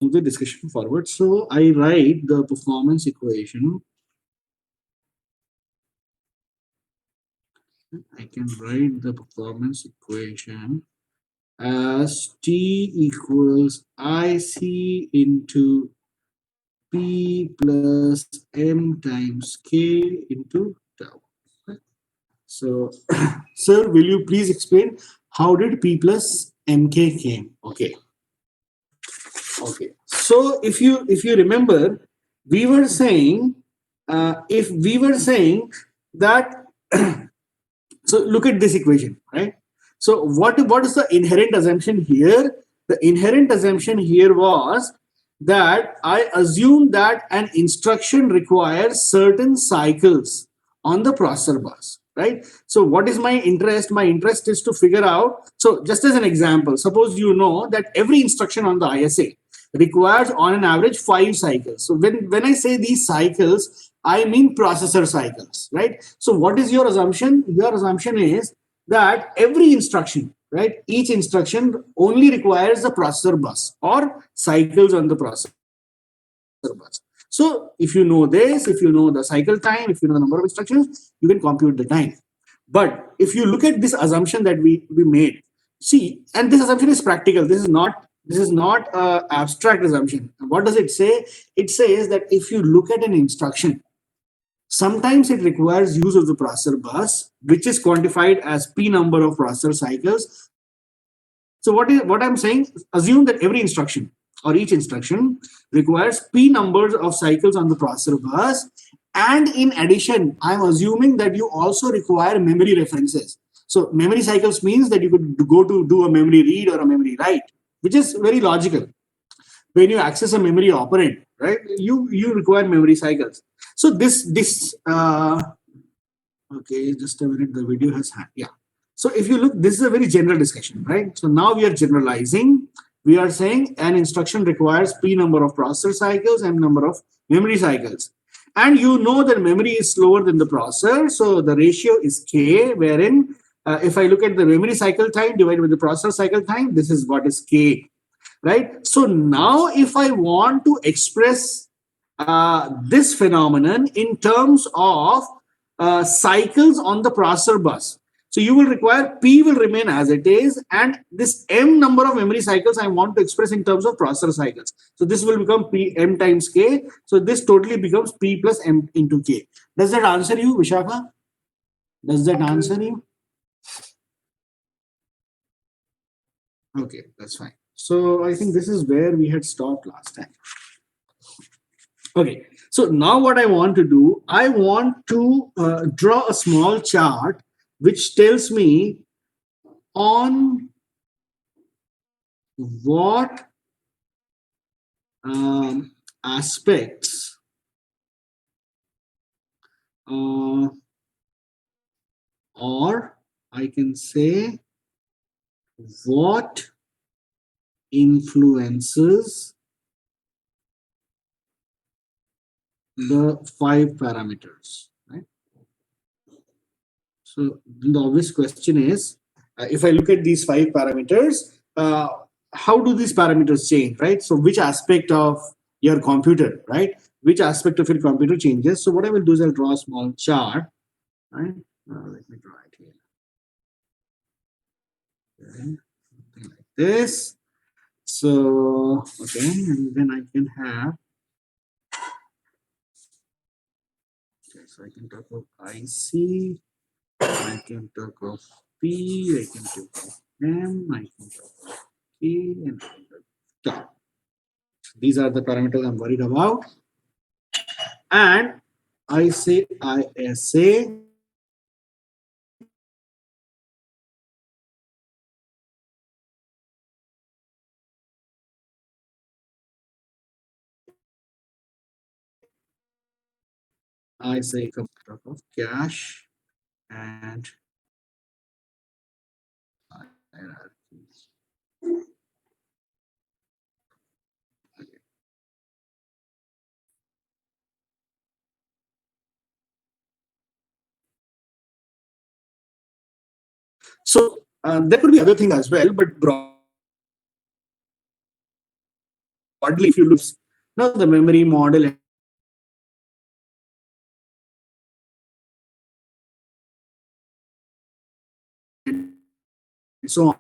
move the discussion forward. So I write the performance equation. I can write the performance equation as T equals IC into P plus M times K into tau. So, sir, will you please explain how did P plus MK came? Okay. Okay. So if you remember, we were saying if we were saying that so look at this equation, right? So what is the inherent assumption here? The inherent assumption here was that I assume that an instruction requires certain cycles on the processor bus, right? So what is my interest? My interest is to figure out. So just as an example, suppose you know that every instruction on the ISA requires on an average 5 cycles. So when I say these cycles, I mean processor cycles, right? So what is your assumption? Your assumption is that every instruction, right, each instruction only requires the processor bus or cycles on the processor bus. So if you know this, if you know the cycle time, if you know the number of instructions, you can compute the time. But if you look at this assumption that we made, see, and this assumption is practical. This is not a abstract assumption. What does it say? It says that if you look at an instruction, sometimes it requires use of the processor bus, which is quantified as p number of processor cycles. So what I'm saying? Assume that every instruction or each instruction requires p numbers of cycles on the processor bus, and in addition, I'm assuming that you also require memory references. So memory cycles means that you could go to do a memory read or a memory write, which is very logical. When you access a memory operand, right? You require memory cycles. So this okay, just a minute. The video has yeah. So if you look, this is a very general discussion, right? So now we are generalizing. We are saying an instruction requires p number of processor cycles and number of memory cycles. And you know that memory is slower than the processor. So the ratio is k, wherein if I look at the memory cycle time divided by the processor cycle time, this is what is k, right? So now if I want to express this phenomenon in terms of cycles on the processor bus. So you will require P will remain as it is, and this M number of memory cycles I want to express in terms of processor cycles. So this will become P M times K. So this totally becomes P plus M into K. Does that answer you, Vishaka? Does that answer you? Okay, that's fine. So I think this is where we had stopped last time. Okay, so now what I want to do, I want to draw a small chart which tells me on what aspects or I can say what influences the 5 parameters, right? So the obvious question is, if I look at these 5 parameters, how do these parameters change, right? So which aspect of your computer, right? Which aspect of your computer changes? So what I will do is I'll draw a small chart, right? Let me draw it here. Okay, something like this. So, okay, and then I can have, okay, so I can talk of IC, I can talk of P, I can talk of M, I can talk of K, and I can talk of tau. These are the parameters I'm worried about. And I say ISA. I say talk of cache and hierarchies. So there could be other things as well, but broadly broadly, if you look, now the memory model and so on.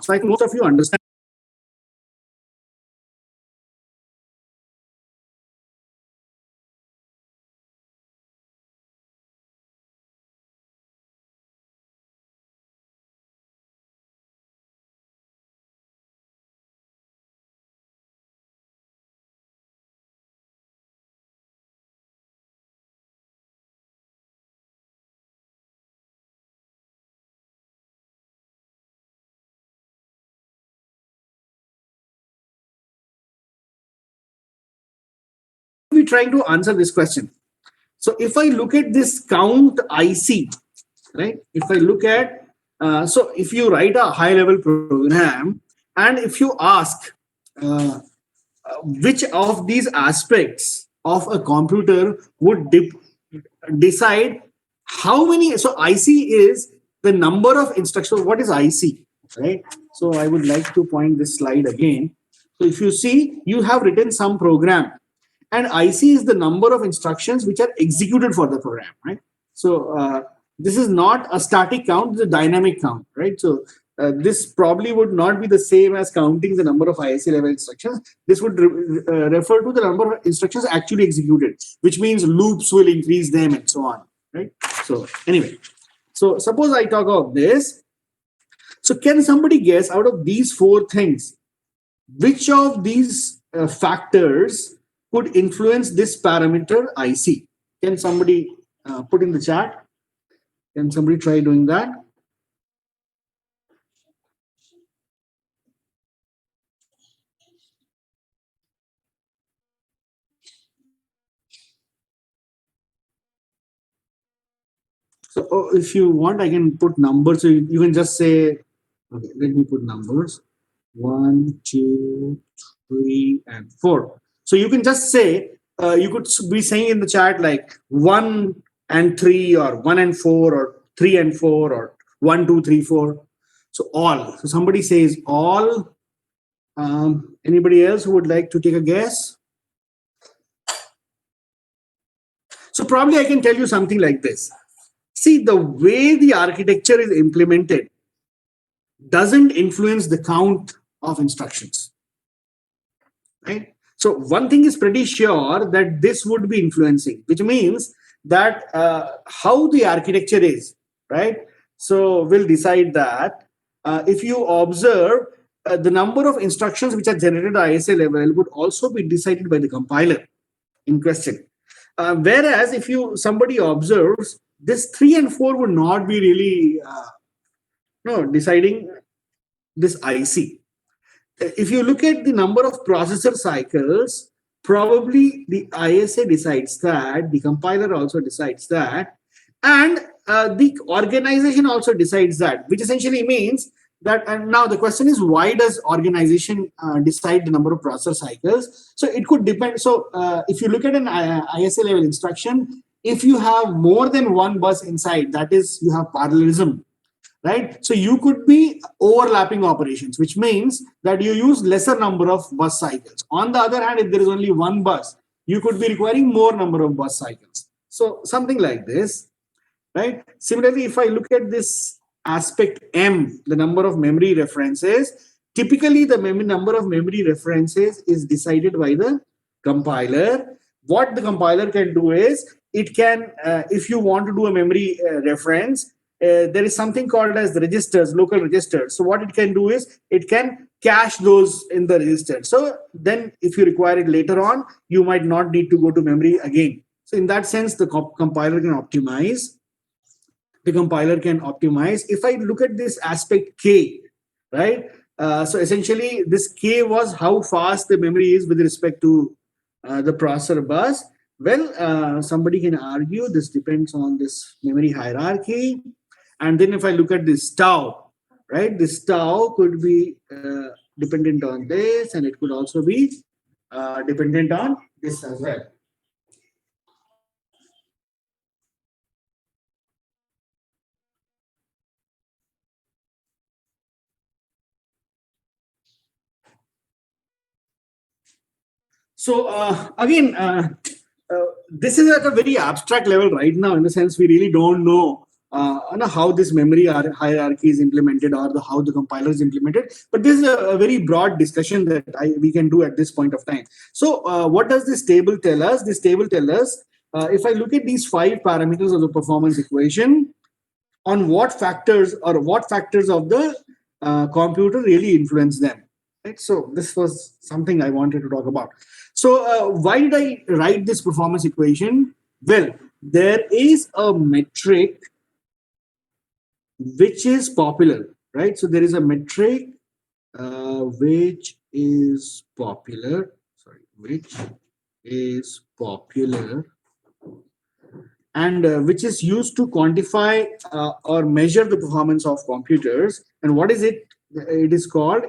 So I think most of you understand. We're trying to answer this question. So if I look at this count IC, right? If I look at, so if you write a high level program and if you ask uh, which of these aspects of a computer would decide how many, so IC is the number of instructions. What is IC, right? So I would like to point this slide again. So if you see, you have written some program and IC is the number of instructions which are executed for the program, right? So this is not a static count, it's a dynamic count, right? So this probably would not be the same as counting the number of IC level instructions. This would refer to the number of instructions actually executed, which means loops will increase them and so on, right? So anyway, so suppose I talk about this. So can somebody guess out of these four things, which of these factors could influence this parameter IC? Can somebody put in the chat? Can somebody try doing that? So if you want, I can put numbers. So you can just say, okay, let me put numbers. 1, 2, 3, and 4. So you can just say, you could be saying in the chat like 1 and 3 or 1 and 4 or 3 and 4 or 1, 2, 3, 4. So all. So somebody says all. Anybody else who would like to take a guess? So probably I can tell you something like this. See, the way the architecture is implemented doesn't influence the count of instructions, right? So one thing is pretty sure that this would be influencing, which means that how the architecture is, right? So we'll decide that. If you observe, the number of instructions which are generated at ISA level would also be decided by the compiler in question. Whereas if you somebody observes, this 3 and 4 would not be really no deciding this IC. If you look at the number of processor cycles, probably the ISA decides that, the compiler also decides that, and the organization also decides that, which essentially means that. And now the question is, why does organization decide the number of processor cycles? So it could depend. So if you look at an ISA level instruction, if you have more than one bus inside, that is, you have parallelism, right? So you could be overlapping operations, which means that you use lesser number of bus cycles. On the other hand, if there is only one bus, you could be requiring more number of bus cycles. So something like this, right? Similarly, if I look at this aspect M, the number of memory references, typically the number of memory references is decided by the compiler. What the compiler can do is, it can, if you want to do a memory reference, there is something called as the registers, local registers. So what it can do is, it can cache those in the register. So then if you require it later on, you might not need to go to memory again. So in that sense, the compiler can optimize. If I look at this aspect K, right? So essentially, this K was how fast the memory is with respect to the processor bus. Well, somebody can argue this depends on this memory hierarchy. And then if I look at this tau, right? This tau could be dependent on this, and it could also be dependent on this as well. So again, this is at a very abstract level right now. In the sense, we really don't know, how this memory hierarchy is implemented or how the compiler is implemented. But this is a very broad discussion that we can do at this point of time. So what does this table tell us? This table tells us if I look at these 5 parameters of the performance equation, on what factors of the computer really influence them, right? So this was something I wanted to talk about. So why did I write this performance equation? Well, there is a metric which is popular, right? So there is a metric which is popular, which is popular, and which is used to quantify or measure the performance of computers. And what is it? It is called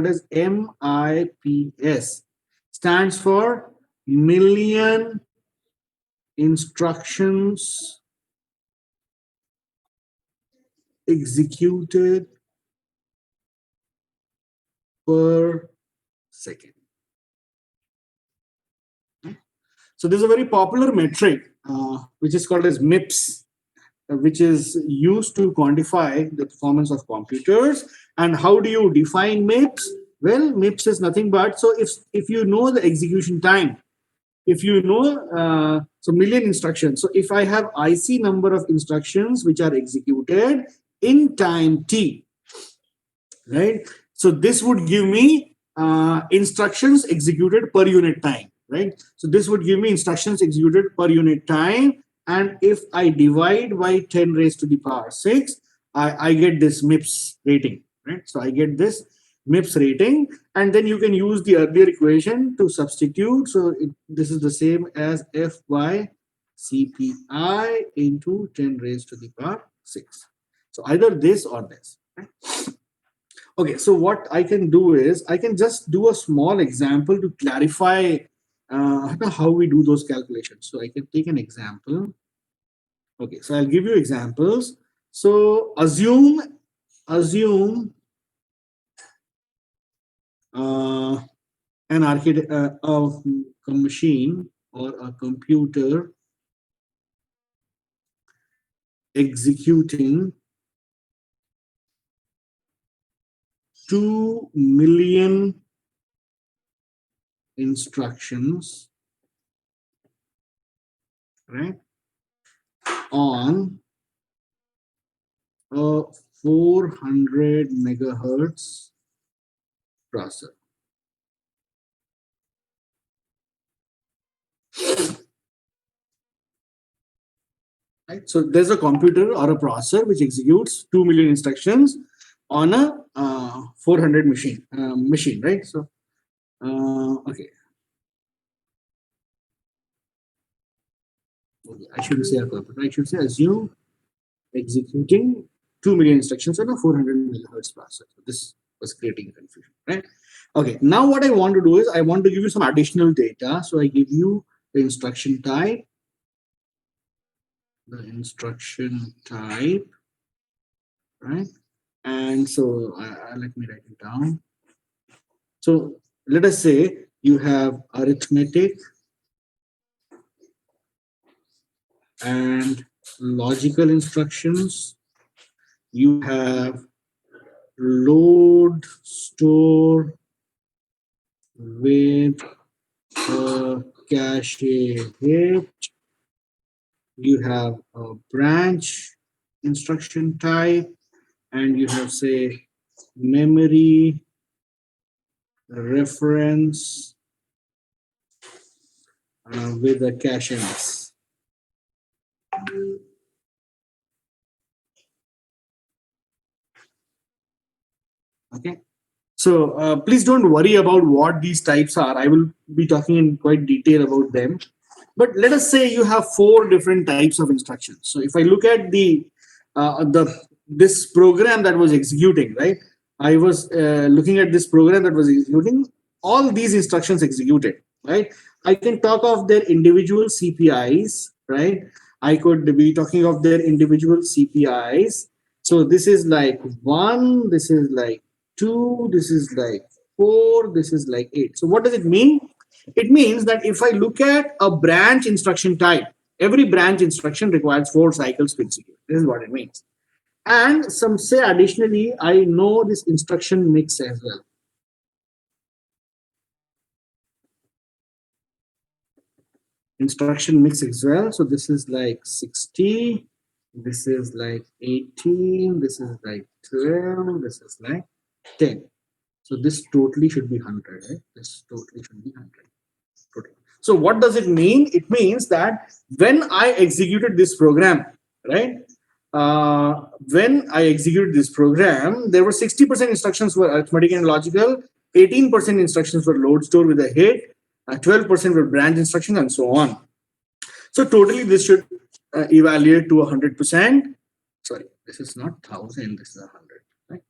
as MIPS. Stands for million instructions executed per second. So there's a very popular metric which is called as MIPS, which is used to quantify the performance of computers. And how do you define MIPS? Well, MIPS is nothing but, so if you know the execution time, if you know, so million instructions. So if I have IC number of instructions which are executed in time t, right? So this would give me instructions executed per unit time, right? So this would give me instructions executed per unit time. And if I divide by 10 raised to the power 6, I get this MIPS rating, right? So I get this MIPS rating, and then you can use the earlier equation to substitute. So this is the same as F by CPI into 10 raised to the power 6. So either this or this, right? Okay, so what I can do is I can just do a small example to clarify how we do those calculations. So I can take an example. Okay, so I'll give you examples. So assume an architect of a machine or a computer executing 2 million instructions, right, on a 400 megahertz processor. Right? So there's a computer or a processor which executes 2 million instructions on a 400 machine, right? So okay, I shouldn't say a computer. I should say assume executing 2 million instructions on a 400 megahertz processor. So this was creating confusion, right? Okay, now what I want to do is I want to give you some additional data. So I give you the instruction type, right? And so let me write it down. So let us say you have arithmetic and logical instructions. You have load, store with a cache hit. You have a branch instruction type, and you have, say, memory reference with a cache miss. Okay, so please don't worry about what these types are. I will be talking in quite detail about them. But let us say you have 4 different types of instructions. So if I look at this program that was executing, right? I was looking at this program that was executing all these instructions executed, right? I can talk of their individual CPIs, right? I could be talking of their individual CPIs. So this is like 1, this is like 2, this is like 4, this is like 8. So what does it mean? It means that if I look at a branch instruction type, every branch instruction requires 4 cycles to execute. This is what it means. And some say additionally, I know this instruction mix as well. Instruction mix as well. So this is like 60, this is like 18, this is like 12, this is like 10. So this totally should be 100, right? This totally should be 100. Totally. So what does it mean? It means that when I executed this program, right? When I executed this program, there were 60% instructions were arithmetic and logical, 18% instructions were load store with a hit, 12% were branch instructions, and so on. So totally, this should evaluate to 100%. Sorry, this is not 1000. This is 100. Right?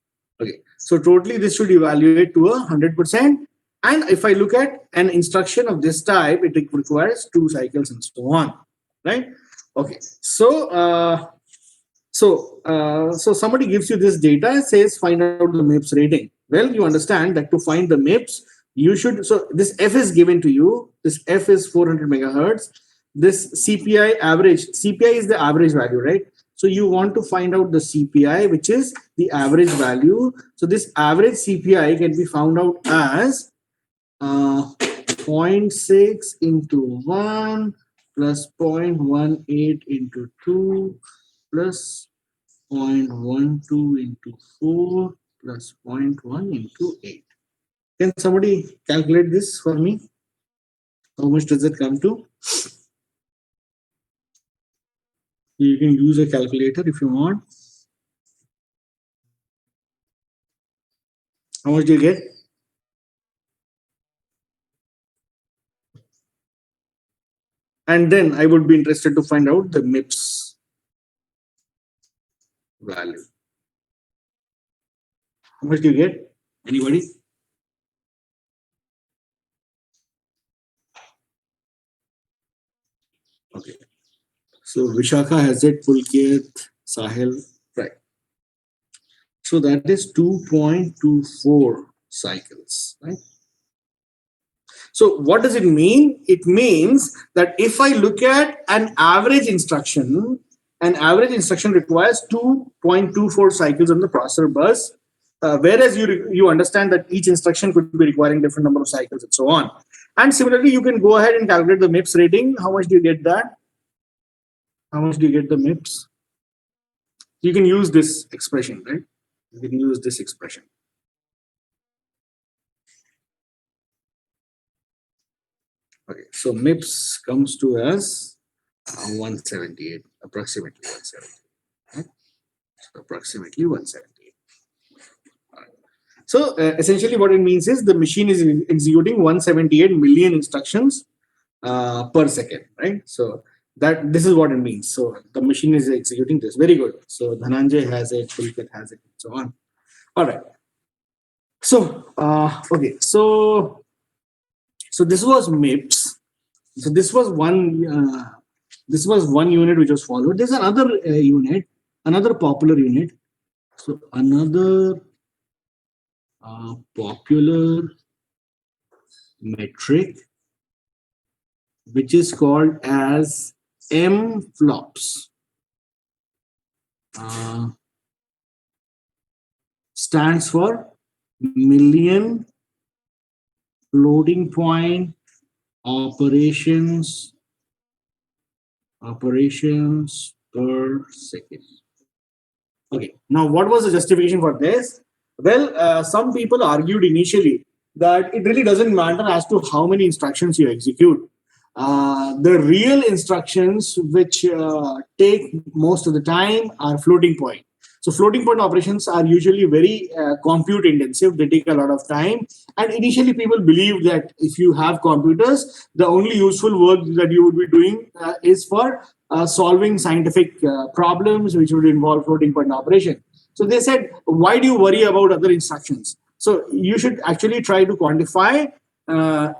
Okay. So totally, this should evaluate to 100%. And if I look at an instruction of this type, it requires 2 cycles and so on. Right? Okay. So somebody gives you this data and says find out the MIPS rating. Well, you understand that to find the MIPS, you should. So this F is given to you. This F is 400 megahertz. This CPI average. CPI is the average value, right? So you want to find out the CPI, which is the average value. So this average CPI can be found out as 0.6 into 1 plus 0.18 into 2 plus 0.12 into 4 plus 0.1 into 8. Can somebody calculate this for me? How much does it come to? You can use a calculator if you want. How much do you get? And then I would be interested to find out the MIPS value. How much do you get? Anybody? Okay. So Vishakha has it, Pulkit, Sahil, right. So that is 2.24 cycles, right? So what does it mean? It means that if I look at an average instruction requires 2.24 cycles on the processor bus, whereas you understand that each instruction could be requiring different number of cycles and so on. And similarly, you can go ahead and calculate the MIPS rating. How much do you get that? How much do you get the MIPS? You can use this expression, right? You can use this expression. Okay, so MIPS comes to as 178, approximately 178. Right? So approximately 178. Right. So essentially what it means is the machine is executing 178 million instructions per second, right? So this is what it means. So the machine is executing this. Very good. So Dhananjay has it, Pulkit has it, and so on. All right. So okay. So this was MIPS. So this was one unit which was followed. There's another unit, another popular unit. So another popular metric which is called as MFLOPS. Stands for million floating point operations per second. Okay, now what was the justification for this? Well, some people argued initially that it really doesn't matter as to how many instructions you execute. The real instructions which take most of the time are floating point. So floating point operations are usually very compute intensive. They take a lot of time. And initially people believe that if you have computers, the only useful work that you would be doing is for solving scientific problems which would involve floating point operation. So they said, why do you worry about other instructions? So you should actually try to quantify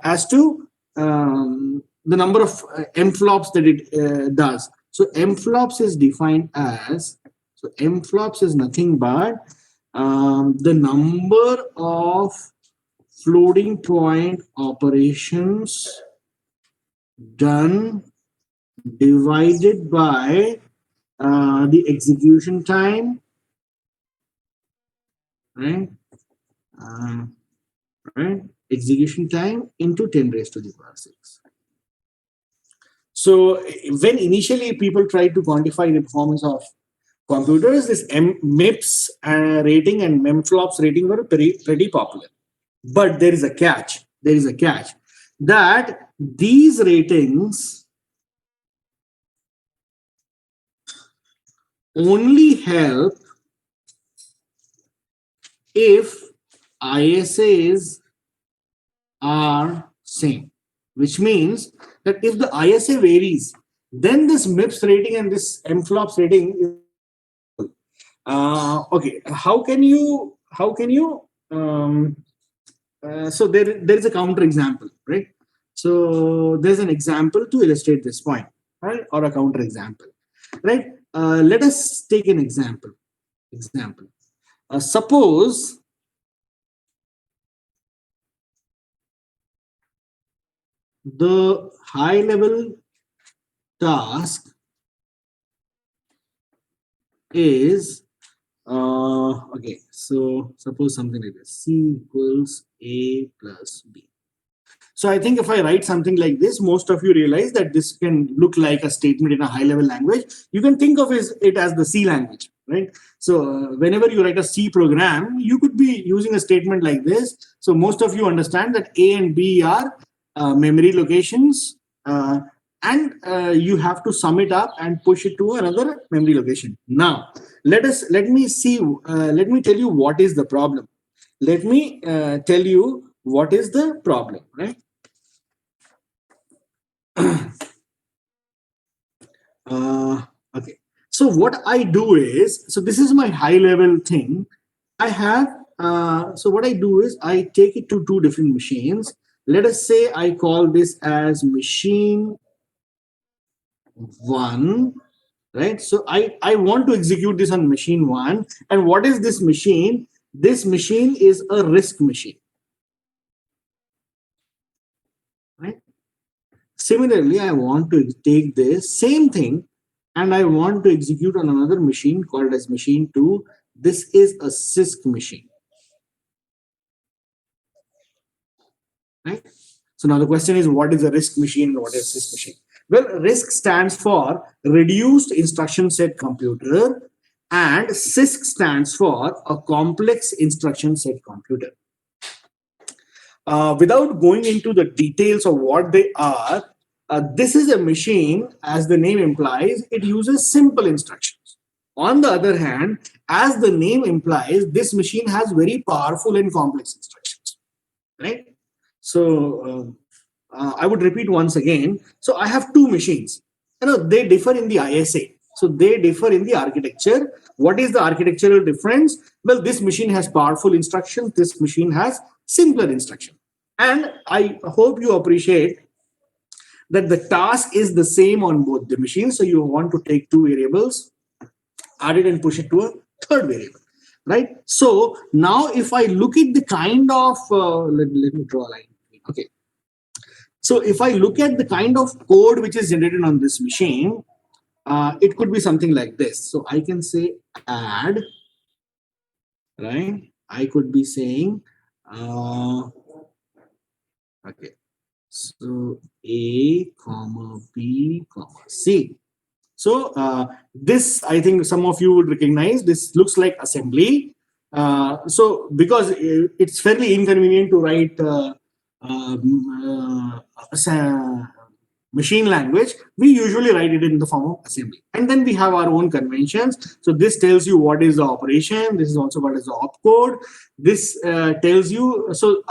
as to the number of MFLOPS that it does. So MFLOPS is defined as, so MFLOPS is nothing but the number of floating point operations done divided by the execution time, right? Uh, right? Execution time into 10 raised to the power 6. So when initially people tried to quantify the performance of computers, this MIPS rating and MEMFLOPS rating were pretty popular. But there is a catch. There is a catch that these ratings only help if ISAs are same, which means that if the ISA varies, then this MIPS rating and this MFLOPS rating is okay. How can you so there is a counter example, right? So there's an example to illustrate this point, right? Or a counter example, right? Let us take an example. Suppose the high level task is okay, so suppose something like this: C equals A plus B. So I think if I write something like this, most of you realize that this can look like a statement in a high level language. You can think of it as the C language, right? So whenever you write a C program, you could be using a statement like this. So most of you understand that A and B are memory locations, and you have to sum it up and push it to another memory location. Now, let me tell you what is the problem. Let me tell you what is the problem, right? Okay. So what I do is, so this is my high level thing. I have, so what I do is I take it to two different machines. Let us say I call this as machine 1, right? So I want to execute this on machine 1. And what is this machine? This machine is a RISC machine, right? Similarly, I want to take this same thing and I want to execute on another machine called as machine 2. This is a CISC machine, right? So now the question is, what is a RISC machine and what is CISC machine? Well, RISC stands for Reduced Instruction Set Computer, and CISC stands for a Complex Instruction Set Computer. Without going into the details of what they are, this is a machine, as the name implies, it uses simple instructions. On the other hand, as the name implies, this machine has very powerful and complex instructions, right? So I would repeat once again. So I have two machines. They differ in the ISA. So they differ in the architecture. What is the architectural difference? Well, this machine has powerful instructions. This machine has simpler instruction. And I hope you appreciate that the task is the same on both the machines. So you want to take two variables, add it and push it to a third variable, right? So now if I look at the kind of, let me draw a line. Okay. So if I look at the kind of code which is generated on this machine, it could be something like this. So I can say add, right? I could be saying, okay, so A, comma, B, comma, C. So this, I think some of you would recognize, this looks like assembly. So because it's fairly inconvenient to write machine language, we usually write it in the form of assembly. And then we have our own conventions. So this tells you what is the operation. This is also what is the opcode. This tells you, so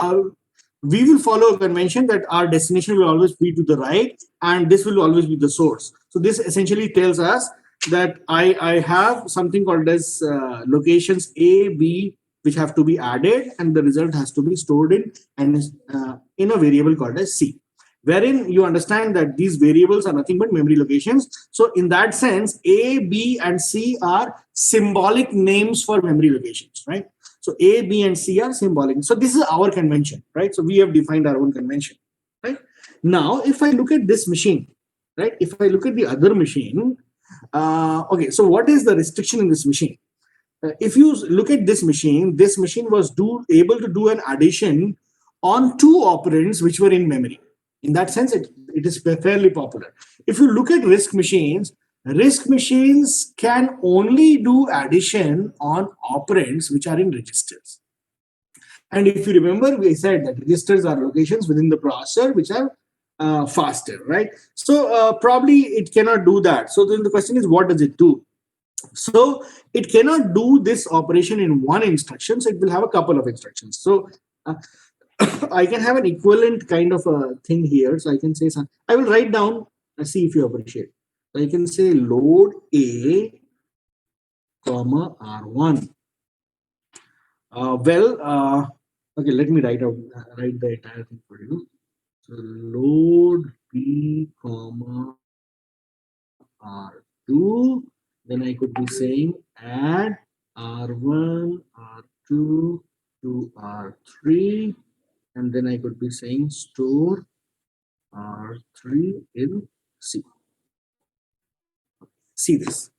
we will follow a convention that our destination will always be to the right, and this will always be the source. So this essentially tells us that I have something called as locations A, B, which have to be added, and the result has to be stored in a variable called as C, wherein you understand that these variables are nothing but memory locations. So in that sense, A, B, and C are symbolic names for memory locations, right? So A, B, and C are symbolic. So this is our convention, right? So we have defined our own convention, right? Now, if I look at this machine, right? If I look at the other machine, okay, so what is the restriction in this machine? If you look at this machine was able to do an addition on two operands which were in memory. In that sense, it is fairly popular. If you look at RISC machines can only do addition on operands which are in registers. And if you remember, we said that registers are locations within the processor which are faster, right? So probably it cannot do that. So then the question is, what does it do? So it cannot do this operation in one instruction. So it will have a couple of instructions. So I can have an equivalent kind of a thing here. So I can say, I will write down, see if you appreciate. So I can say load A, comma R1. Okay, let me write the entire thing for you. So load B, comma R2. Then I could be saying add R1, R2 to R3, and then I could be saying store R3 in C. See this.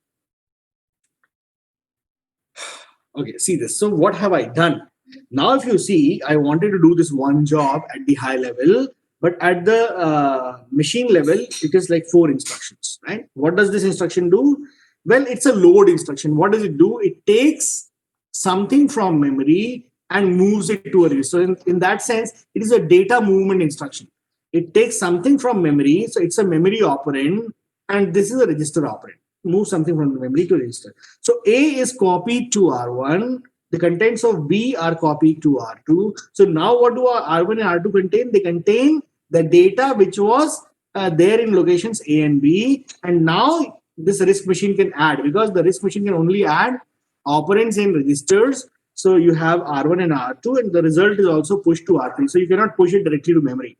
Okay, see this. So what have I done? Now, if you see, I wanted to do this one job at the high level, but at the machine level, it is like 4 instructions, right? What does this instruction do? Well, it's a load instruction. What does it do? It takes something from memory and moves it to a register. So in that sense, it is a data movement instruction. It takes something from memory. So it's a memory operand, and this is a register operand. Move something from the memory to register. So A is copied to R1. The contents of B are copied to R2. So now what do R1 and R2 contain? They contain the data which was there in locations A and B. And now this RISC machine can add, because the RISC machine can only add operands in registers. So you have R1 and R2, and the result is also pushed to R3. So you cannot push it directly to memory.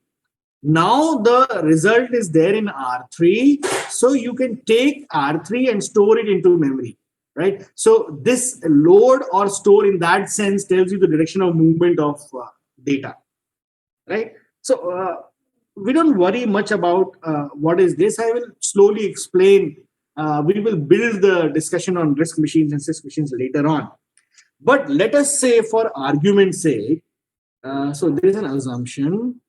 Now the result is there in R3. So you can take R3 and store it into memory, right? So this load or store in that sense tells you the direction of movement of data, right? So we don't worry much about what is this. I will slowly explain. We will build the discussion on RISC machines and CISC machines later on. But let us say, for argument's sake, so there is an assumption.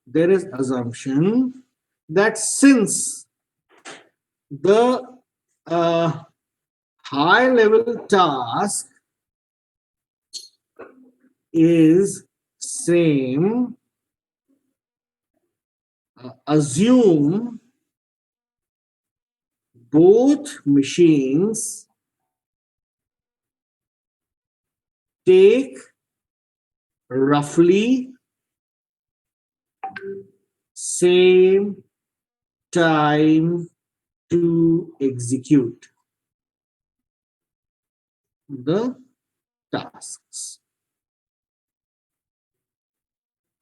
There is assumption that since the high level task is same, assume both machines take roughly same time to execute the tasks,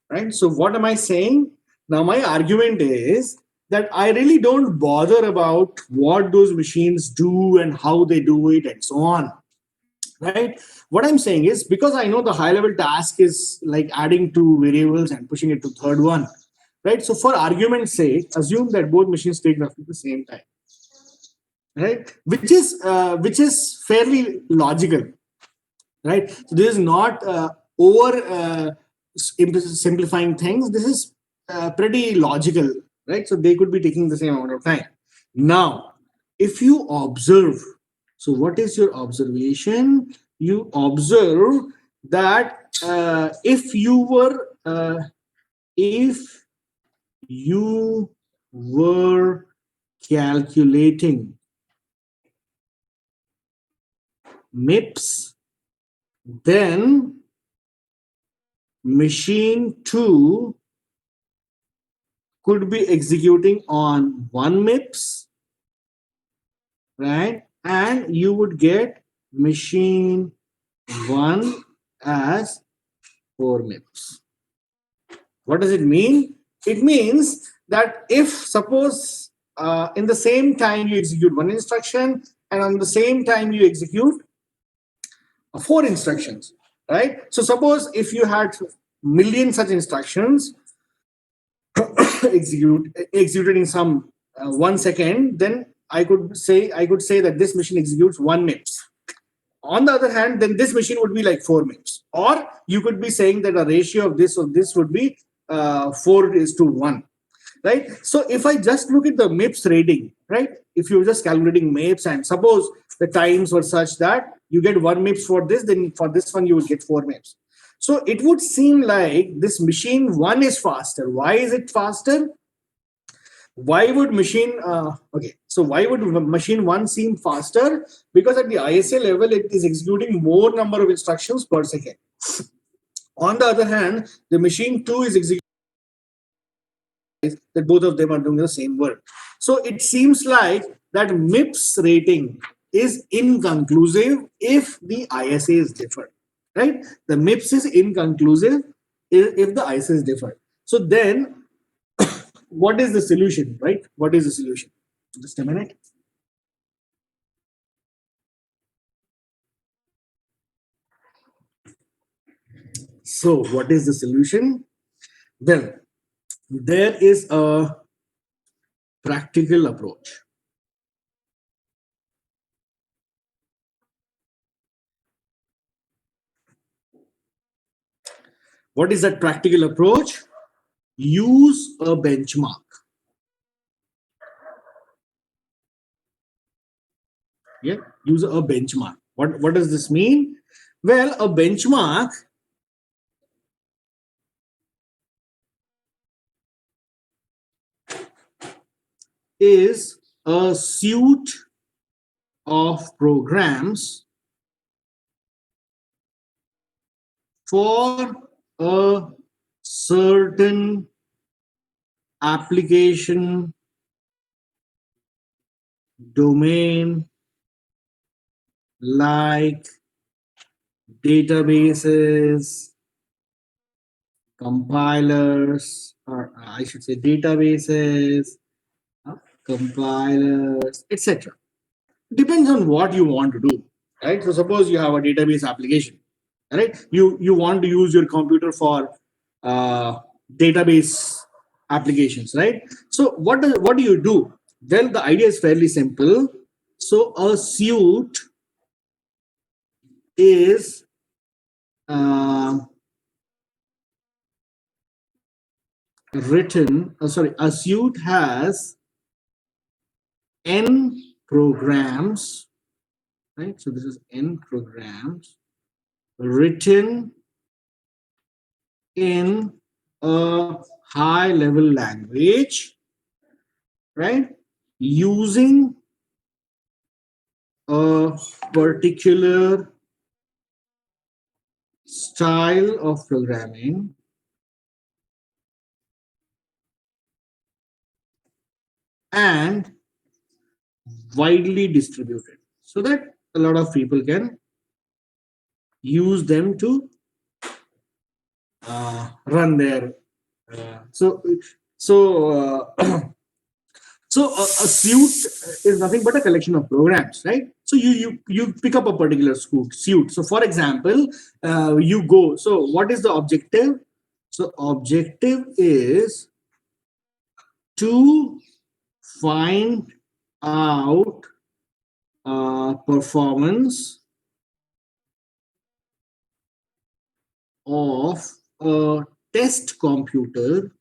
right? So what am I saying? Now my argument is that I really don't bother about what those machines do and how they do it and so on, right? What I'm saying is, because I know the high level task is like adding 2 variables and pushing it to third one, right? So for argument's sake, assume that both machines take roughly the same time, right? Which is fairly logical, right? So this is not over simplifying things. This is pretty logical, right? So they could be taking the same amount of time. Now, if you observe, so what is your observation? You observe that if you were calculating MIPS, then machine 2 could be executing on 1 MIPS, right? And you would get machine 1 as 4 MIPS. What does it mean? It means that if suppose in the same time you execute one instruction, and on the same time you execute 4 instructions, right? So suppose if you had million such instructions executed in some 1 second, then I could say that this machine executes 1 MIPS. On the other hand, then this machine would be like 4 MIPS. Or you could be saying that a ratio of this would be 4:1, right? So if I just look at the MIPS rating, right? If you're just calculating MIPS and suppose the times were such that you get 1 MIPS for this, then for this one you would get 4 MIPS. So it would seem like this machine one is faster. Why is it faster? Why would machine one seem faster? Because at the ISA level, it is executing more number of instructions per second. On the other hand, the machine two is executing that both of them are doing the same work. So it seems like that MIPS rating is inconclusive if the ISA is different, right? The MIPS is inconclusive if the ISA is different. So then what is the solution, right? What is the solution? Just a minute. So what is the solution? Well, there is a practical approach. What is that practical approach? Use a benchmark. Yeah, use a benchmark. What does this mean? Well, a benchmark is a suite of programs for a certain application domain like databases, compilers, or I should say databases, compilers, etc. Depends on what you want to do, right? So suppose you have a database application, right? You want to use your computer for database applications, right? So what do you do? Well, the idea is fairly simple. So a suite is a suite has n programs, right? So this is n programs written in a high level language, right? Using a particular style of programming and widely distributed so that a lot of people can use them to run their so so So a suite is nothing but a collection of programs, right? So you pick up a particular suite. So for example, you go. So what is the objective? So objective is to find out performance of a test computer,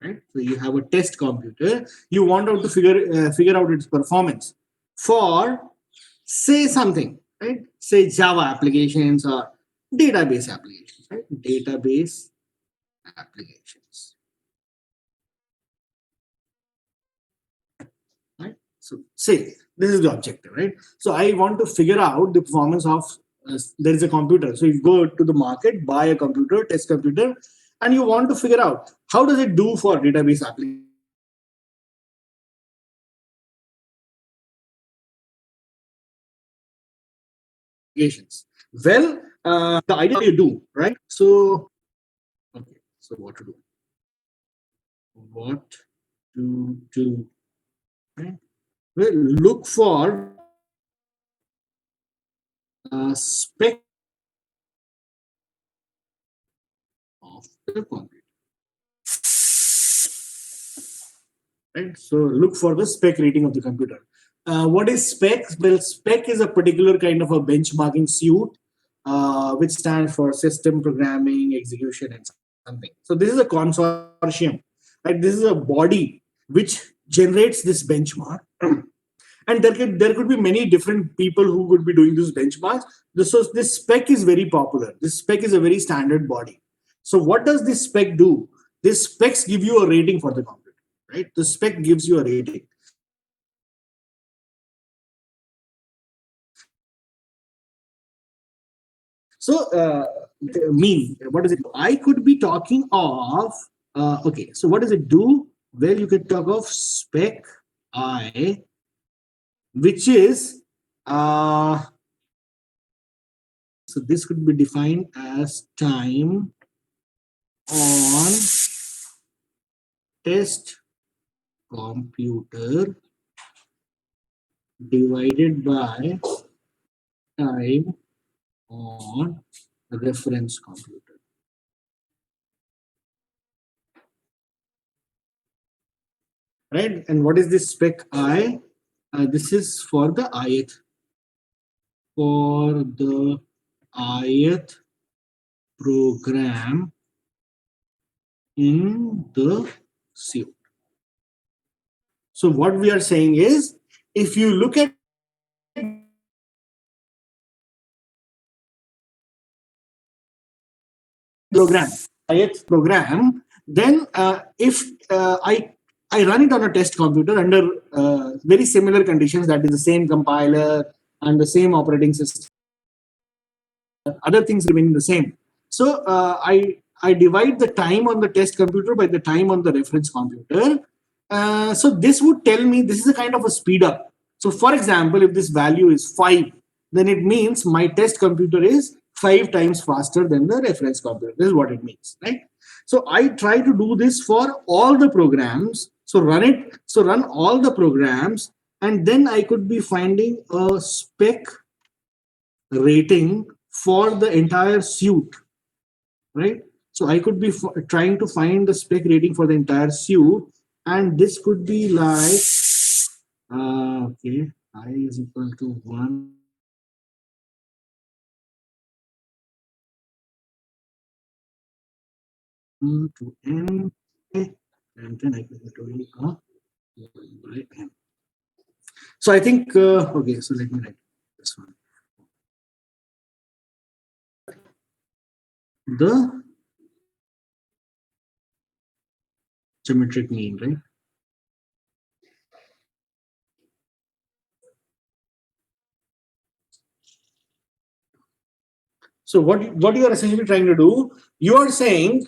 right? So you have a test computer. You want out to figure out its performance for say something, right? Say Java applications or database applications, right? Database applications, right? So say this is the objective, right? So I want to figure out the performance of there is a computer. So you go to the market, buy a computer, test computer, and you want to figure out how does it do for database applications. Well, the idea you do, right? So okay, so what to do? What to do? Right? Well, look for spec of the computer. Right? So look for the spec rating of the computer. What is spec? Well, spec is a particular kind of a benchmarking suite, which stands for system programming, execution, and something. So this is a consortium, right? This is a body which generates this benchmark. And there could be many different people who could be doing this benchmarks. So this spec is very popular. This spec is a very standard body. So what does this spec do? This specs give you a rating for the computer, right? The spec gives you a rating. So mean, what does it do? I could be talking of okay. So what does it do? Well, you could talk of spec I, which is so this could be defined as time on test computer divided by time on reference computer. Right? And what is this spec I? This is for the ith. For the ith program in the suite. So what we are saying is, if you look at program, ith program, then if I run it on a test computer under very similar conditions, that is the same compiler and the same operating system, other things remain the same. So I divide the time on the test computer by the time on the reference computer. So this would tell me this is a kind of a speed up. So for example, if this value is 5, then it means my test computer is 5 times faster than the reference computer. This is what it means, right? So I try to do this for all the programs. So run all the programs, and then I could be finding a spec rating for the entire suite, right? So I could be trying to find the spec rating for the entire suite, and this could be like okay, I is equal to 1 to n, and then I can do by n. So I think okay, so let me write this one. The geometric mean, right? So what you are essentially trying to do, you are saying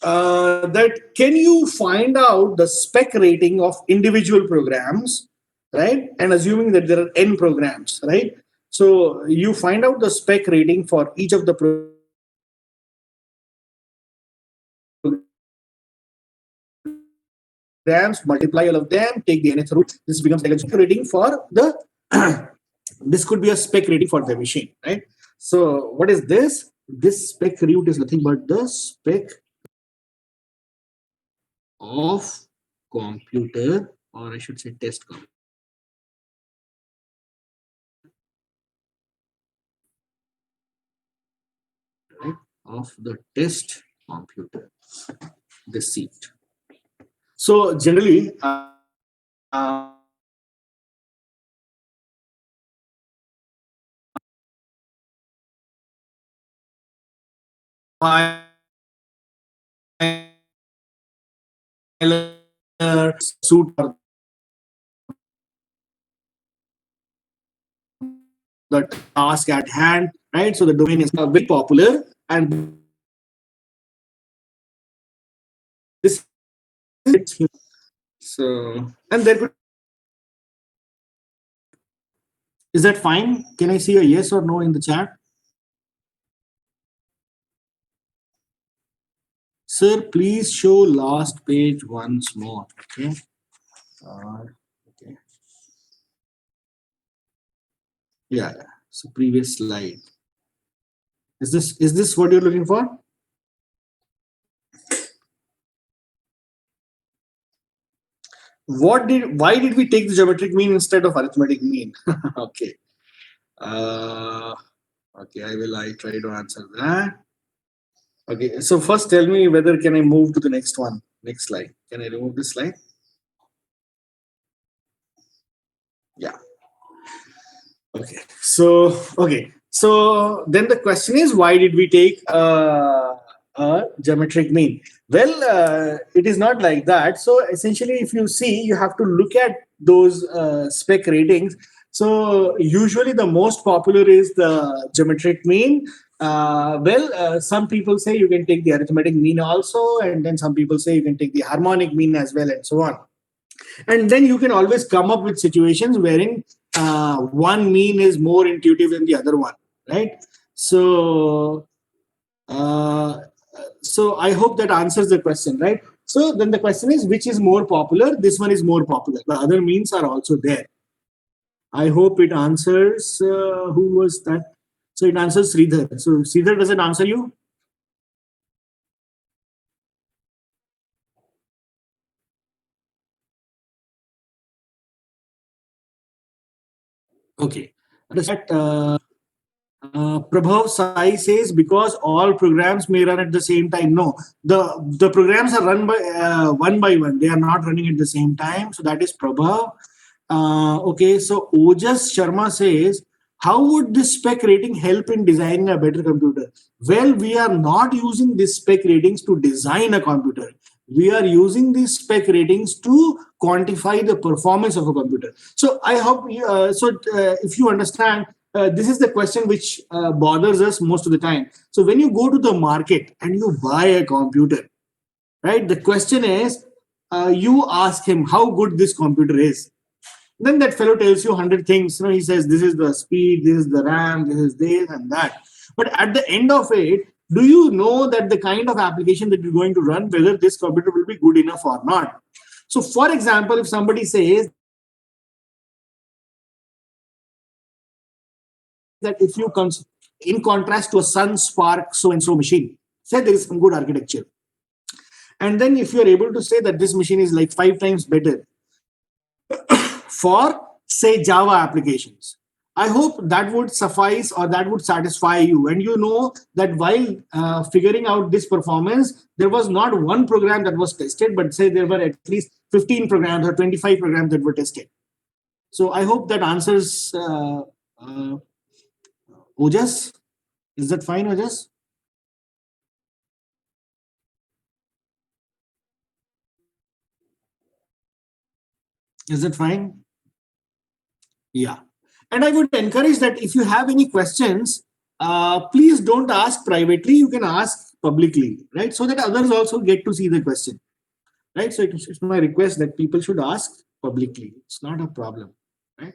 that can you find out the spec rating of individual programs, right? And assuming that there are n programs, right? So you find out the spec rating for each of the programs, multiply all of them, take the nth root. This becomes like a spec rating for the. This could be a spec rating for the machine, right? So what is this? This spec root is nothing but the spec of computer, or I should say test computer, right? Of the test computer, the seat. So generally, suit or the task at hand, right? So the domain is very popular, and this is so, and there could, is that fine? Can I see a yes or no in the chat? Sir, please show last page once more. Okay. Okay. Yeah. So previous slide. Is this what you're looking for? Why did we take the geometric mean instead of arithmetic mean? Okay. Uh, okay, I try to answer that. Okay, so first tell me whether can I move to the next one, next slide. Can I remove this slide? Yeah. Okay, so then the question is, why did we take a geometric mean? Well, it is not like that. So essentially, if you see, you have to look at those spec ratings. So usually, the most popular is the geometric mean. Some people say you can take the arithmetic mean also, and then some people say you can take the harmonic mean as well, and so on. And then you can always come up with situations wherein one mean is more intuitive than the other one, right? So uh, so I hope that answers the question, right? So then the question is, which is more popular? This one is more popular. The other means are also there. I hope it answers. Who was that? So it answers Sridhar. So Sridhar, does it answer you? Okay. That Prabhav Sai says, because all programs may run at the same time. No, the programs are run by one. They are not running at the same time. So that is Prabhav. Okay, so Ojas Sharma says, how would this spec rating help in designing a better computer? Well, we are not using these spec ratings to design a computer. We are using these spec ratings to quantify the performance of a computer. So I hope, if you understand, this is the question which bothers us most of the time. So when you go to the market and you buy a computer, right? The question is, you ask him how good this computer is. Then that fellow tells you 100 things. He says, this is the speed, this is the RAM, this is this and that. But at the end of it, do you know that the kind of application that you're going to run, whether this computer will be good enough or not? So, for example, if somebody says that if you in contrast to a Sun Spark so and so machine, say there is some good architecture. And then if you're able to say that this machine is like 5 times better for, say, Java applications, I hope that would suffice or that would satisfy you. And you know that while figuring out this performance, there was not one program that was tested, but say there were at least 15 programs or 25 programs that were tested. So I hope that answers Ojas. Is that fine, Ojas? Is that fine? Yeah. And I would encourage that if you have any questions, please don't ask privately. You can ask publicly, right? So that others also get to see the question, right? So it's my request that people should ask publicly. It's not a problem, right?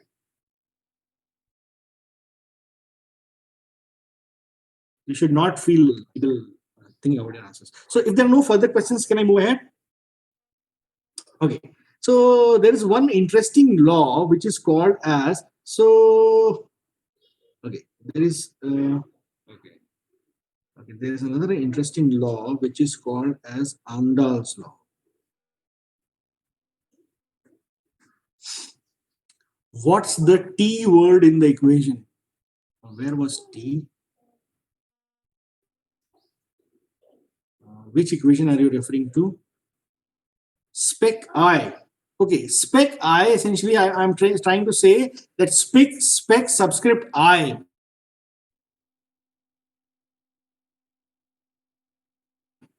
You should not feel people thinking about your answers. So if there are no further questions, can I move ahead? Okay. So there is one interesting law which is called as so. Okay, there is. Okay. Okay, there is another interesting law which is called as Amdahl's law. What's the T word in the equation? Where was T? Which equation are you referring to? Spec I. Okay, spec I, essentially, I'm trying to say that spec subscript I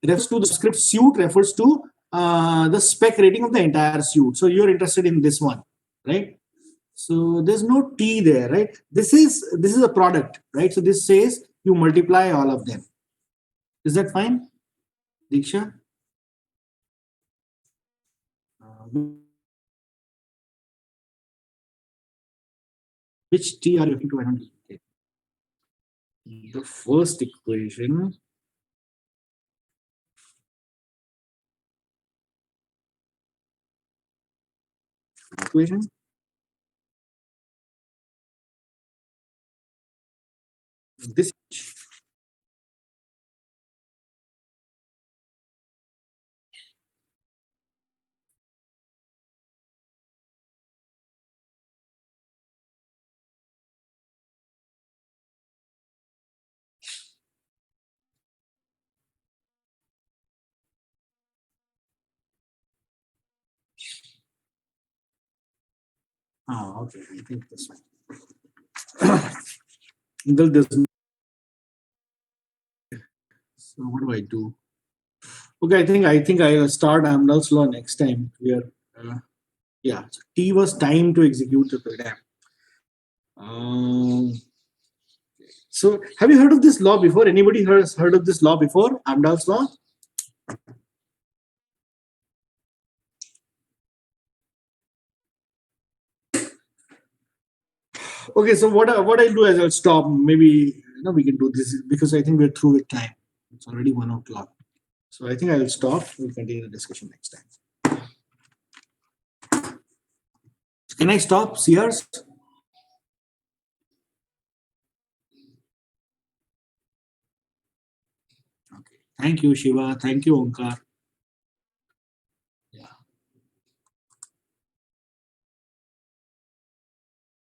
refers to the subscript suit, refers to the spec rating of the entire suit. So you're interested in this one, right? So there's no T there, right? This is a product, right? So this says you multiply all of them. Is that fine, Diksha? Uh, which T are you referring to? I don't get it. The first equation. this. Okay, I think this one. So what do I do? Okay, I think I'll start Amdahl's law next time. Yeah. So T was time to execute the program. Um, so have you heard of this law before? Anybody has heard of this law before? Amdahl's law? Okay, so what I'll do is I'll stop. Maybe we can do this because I think we're through with time. It's already 1 o'clock. So I think I'll stop. We'll continue the discussion next time. Can I stop, Sears? Okay. Thank you, Shiva. Thank you, Omkar.